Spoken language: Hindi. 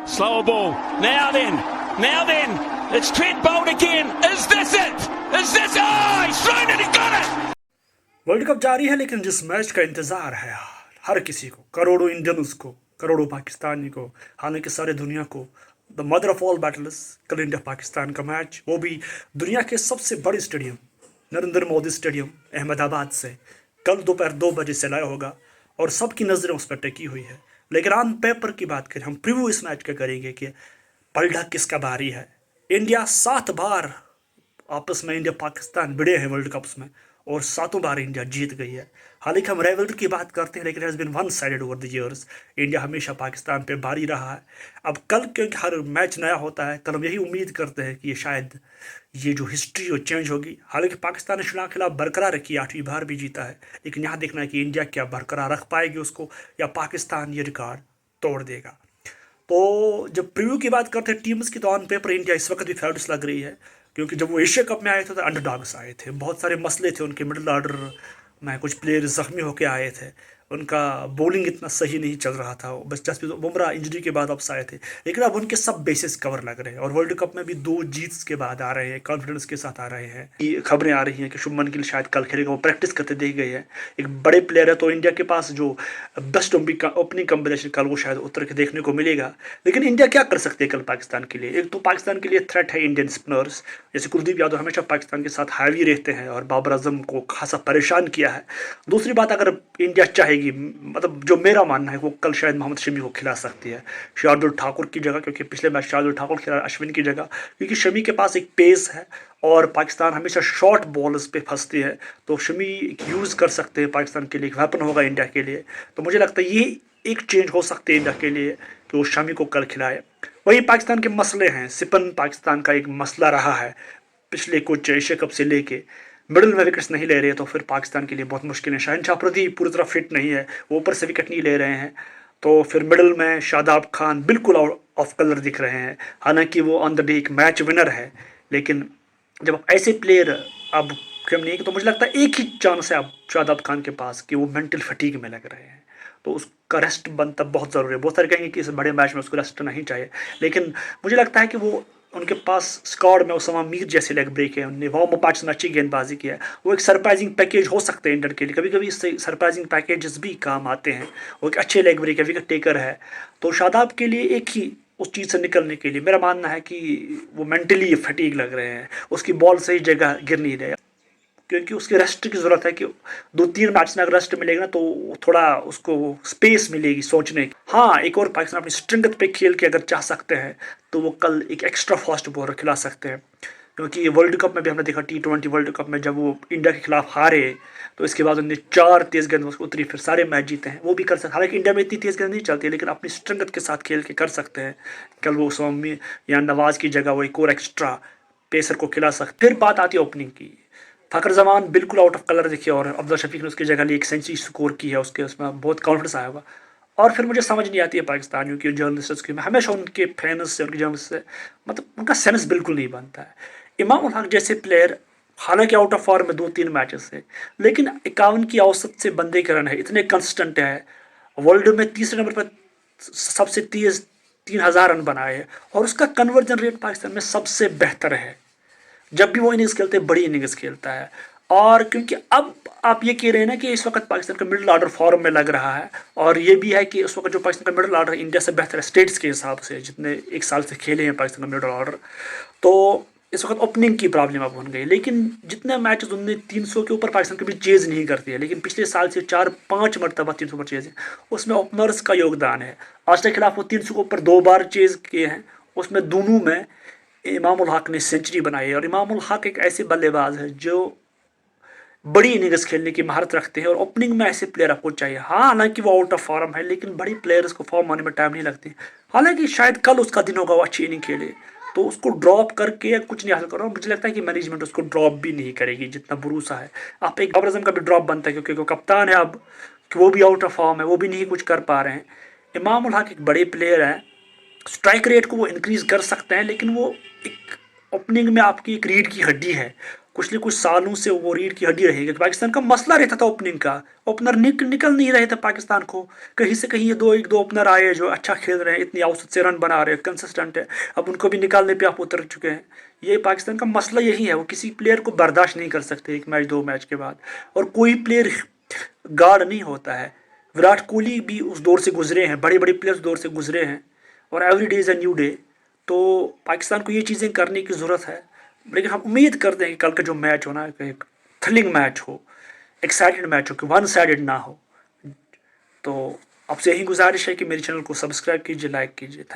Slow ball. Now then, it's Trent Bolt again. Is this it? Is this? Oh, he's thrown it, he got it! World cup जारी है, लेकिन जिस मैच का इंतजार है हर किसी को, करोड़ों इंडियंस को, करोड़ों पाकिस्तानी को, हालांकि सारे दुनिया को, the mother of all battles, कल इंडिया पाकिस्तान का मैच, वो भी दुनिया के सबसे बड़े स्टेडियम नरेंद्र मोदी स्टेडियम अहमदाबाद से कल दोपहर 2 बजे से लाया होगा और सबकी नज़रें उस पर टिकी हुई है। लेकिन ऑन पेपर की बात करें, हम प्रीव्यू इस मैच का करेंगे कि पलड़ा किसका भारी है। इंडिया 7 बार आपस में इंडिया पाकिस्तान भिड़े हैं वर्ल्ड कप्स में और 7 बार इंडिया जीत गई है। हालांकि हम राइवलरी की बात करते हैं, लेकिन has been one sided over the years. India हमेशा पाकिस्तान पे भारी रहा है। अब कल क्योंकि हर मैच नया होता है, कल हम यही उम्मीद करते हैं कि ये शायद ये जो हिस्ट्री वो चेंज होगी। हालांकि पाकिस्तान ने श्रीलंका के खिलाफ बरकरार रखी, 8वीं बार भी जीता है, लेकिन यहाँ देखना है कि इंडिया क्या बरकरार रख पाएगी उसको या पाकिस्तान ये रिकॉर्ड तोड़ देगा। तो जब प्रीव्यू की बात करते हैं टीम्स की, तो ऑन पेपर इंडिया इस वक्त भी फेवरेट्स लग रही है, क्योंकि जब वो एशिया कप में आए थे तो अंडरडॉग्स आए थे। बहुत सारे मसले थे उनके, मिडिल ऑर्डर में कुछ प्लेयर जख्मी होकर आए थे, उनका बॉलिंग इतना सही नहीं चल रहा था, बस जसप्रीत बुमराह इंजरी के बाद वापस आए थे। लेकिन अब उनके सब बेसिस कवर लग रहे हैं और वर्ल्ड कप में भी 2 जीत्स के बाद आ रहे हैं, कॉन्फिडेंस के साथ आ रहे हैं। ये खबरें आ रही हैं कि शुभमन गिल शायद कल खेलेगा, वो प्रैक्टिस करते देख गए हैं। एक बड़े प्लेयर है, तो इंडिया के पास जो बेस्ट ओपनिंग कॉम्बिनेशन कल वो शायद उतर के देखने को मिलेगा। लेकिन इंडिया क्या कर सकती है कल पाकिस्तान के लिए? एक तो पाकिस्तान के लिए थ्रेट है इंडियन स्पिनर्स, जैसे कुलदीप यादव हमेशा पाकिस्तान के साथ हावी रहते हैं और बाबर आजम को खासा परेशान किया है। दूसरी बात, अगर इंडिया चाहेगी, मतलब जो मेरा मानना है, वो कल शायद मोहम्मद शमी को खिला सकती है शार्दुल ठाकुर की जगह, क्योंकि पिछले मैच शार्दुल ठाकुर खिला अश्विन की जगह, क्योंकि शमी के पास एक पेस है और पाकिस्तान हमेशा शॉर्ट बॉल्स पे फंसती है, तो शमी यूज़ कर सकते हैं पाकिस्तान के लिए, एक वेपन होगा इंडिया के लिए। तो मुझे लगता है ये एक चेंज हो सकती है इंडिया के लिए कि वो शमी को कल खिलाए। वही पाकिस्तान के मसले हैं, सिपन पाकिस्तान का एक मसला रहा है पिछले कुछ एशिया कप से लेके, मिडिल में विकेट्स नहीं ले रहे, तो फिर पाकिस्तान के लिए बहुत मुश्किल है। शाहिन शाह पूरी तरह फिट नहीं है, वो ऊपर से विकेट नहीं ले रहे हैं, तो फिर मिडिल में शादाब खान बिल्कुल ऑफ कलर दिख रहे हैं। हालांकि वो ऑन द डे एक मैच विनर है, लेकिन जब आप ऐसे प्लेयर अब कम नहीं है, तो मुझे लगता है एक ही चांस है अब शादाब खान के पास कि वो मेंटल फटीग में लग रहे हैं, तो उसका रेस्ट बनता बहुत ज़रूरी है। बहुत सारे कहेंगे कि इस बड़े मैच में उसको रेस्ट नहीं चाहिए, लेकिन मुझे लगता है कि वो उनके पास स्क्वाड में उसामा मीर जैसे लेग ब्रेक है, उन्होंने वार्म अप मैच में अच्छी गेंदबाजी किया है, वो एक सरप्राइजिंग पैकेज हो सकते हैं इंडिया के लिए। कभी कभी इससे सरप्राइजिंग पैकेजेस भी काम आते हैं। वो एक अच्छे लेग ब्रेक है, विकेट टेकर है, तो शादाब के लिए एक ही उस चीज़ से निकलने के लिए मेरा मानना है कि वो मेंटली फटीग लग रहे हैं, उसकी बॉल सही जगह गिर नहीं रहे, क्योंकि उसके रेस्ट की ज़रूरत है कि 2-3 मैच में अगर रेस्ट मिलेगा ना, तो थोड़ा उसको स्पेस मिलेगी सोचने की। हाँ, एक और पाकिस्तान अपनी स्ट्रेंथ पे खेल के अगर चाह सकते हैं, तो वो कल एक एक्स्ट्रा फास्ट बॉलर खिला सकते हैं, क्योंकि ये वर्ल्ड कप में भी हमने देखा, T20 वर्ल्ड कप में जब वो इंडिया के खिलाफ हारे, तो इसके बाद उन्होंने 4 तेज़ गेंद उतरी, फिर सारे मैच जीते हैं। वो भी कर सकते, हालांकि इंडिया में इतनी तेज़ गेंद नहीं चलती, लेकिन अपनी स्ट्रेंथ के साथ खेल के कर सकते हैं। कल वो स्वामी या नवाज़ की जगह वो एक और एक्स्ट्रा पेसर को खिला सकते। फिर बात आती है ओपनिंग की, फ़खर जमान बिल्कुल आउट ऑफ कलर दिखे और अब्दुल शफीक ने उसकी जगह लिए, एक सेंचुरी स्कोर की है, उसके उसमें बहुत कॉन्फिडेंस आया होगा। और फिर मुझे समझ नहीं आती है पाकिस्तानियों की जर्नलिस्ट की, मैं हमेशा उनके फैंस से, उनके जर्नलिस्ट से, मतलब उनका सेंस बिल्कुल नहीं बनता है। इमाम उल हक जैसे प्लेयर हालांकि आउट ऑफ फॉर्म में 2-3 मैचेस से, लेकिन 51 की औसत से बंदे के रन है, इतने कंसिस्टेंट है, वर्ल्ड में तीसरे नंबर पर सबसे तेज 3000 रन बनाए हैं, और उसका कन्वर्जन रेट पाकिस्तान में सबसे बेहतर है। जब भी वो इनिंग्स खेलते हैं, बड़ी इनिंग्स खेलता है। और क्योंकि अब आप ये कह रहे हैं ना कि इस वक्त पाकिस्तान का मिडिल ऑर्डर फॉर्म में लग रहा है, और ये भी है कि उस वक्त जो पाकिस्तान का मिडिल ऑर्डर इंडिया से बेहतर है स्टेट्स के हिसाब से, जितने एक साल से खेले हैं पाकिस्तान का मिडिल ऑर्डर, तो इस वक्त ओपनिंग की प्रॉब्लम अब बन गई। लेकिन जितने मैचेस उनने 300 के ऊपर पाकिस्तान कभी चेज नहीं करती है, लेकिन पिछले साल से 4-5 मरतबा 300 पर चेज है, उसमें ओपनर्स का योगदान है। ऑस्ट्रेलिया के खिलाफ वो 300 के ऊपर 2 बार चेज किए हैं, उसमें दोनों में इमाम उल हक ने सेंचुरी बनाई है। और इमाम उल हक एक ऐसे बल्लेबाज है जो बड़ी इनिंग्स खेलने की महारत रखते हैं, और ओपनिंग में ऐसे प्लेयर आपको चाहिए। हाँ, हालांकि वो आउट ऑफ फॉर्म है, लेकिन बड़ी प्लेयर्स को फॉर्म आने में टाइम नहीं लगती। हालांकि शायद कल उसका दिन होगा, वो अच्छी इनिंग खेले, तो उसको ड्रॉप करके कुछ नहीं हासिल कर रहा हूँ। मुझे लगता है कि मैनेजमेंट उसको ड्रॉप भी नहीं करेगी, जितना भरोसा है। आप एक बाबर आजम का भी ड्रॉप बनता है, क्योंकि वो कप्तान है अब, कि वो भी आउट ऑफ फॉर्म है, वो भी नहीं कुछ कर पा रहे हैं। इमाम उल हक एक बड़े प्लेयर हैं, स्ट्राइक रेट को वो इंक्रीज़ कर सकते हैं, लेकिन वो एक ओपनिंग में आपकी एक रीढ़ की हड्डी है, कुछ सालों से वो रीढ़ की हड्डी रहेगी। पाकिस्तान का मसला रहता था ओपनिंग का, ओपनर निकल नहीं रहे थे पाकिस्तान को। कहीं से कहीं ये एक दो ओपनर आए जो अच्छा खेल रहे हैं, इतनी औसत से रन बना रहे हैं, कंसिस्टेंट है, अब उनको भी निकालने पे आप उतर चुके हैं। ये पाकिस्तान का मसला यही है, वो किसी प्लेयर को बर्दाश्त नहीं कर सकते एक मैच दो मैच के बाद, और कोई प्लेयर गार्ड नहीं होता है। विराट कोहली भी उस दौर से गुजरे हैं, बड़े बड़े प्लेयर्स दौर से गुजरे हैं, और every day is a new day. तो पाकिस्तान को ये चीज़ें करने की ज़रूरत है। लेकिन हम उम्मीद करते हैं कि कल का जो मैच हो ना, एक थ्रिलिंग मैच हो, एक्साइटेड मैच हो, कि वन साइडेड ना हो। तो आपसे यही गुजारिश है कि मेरे चैनल को सब्सक्राइब कीजिए, लाइक कीजिए। थैंक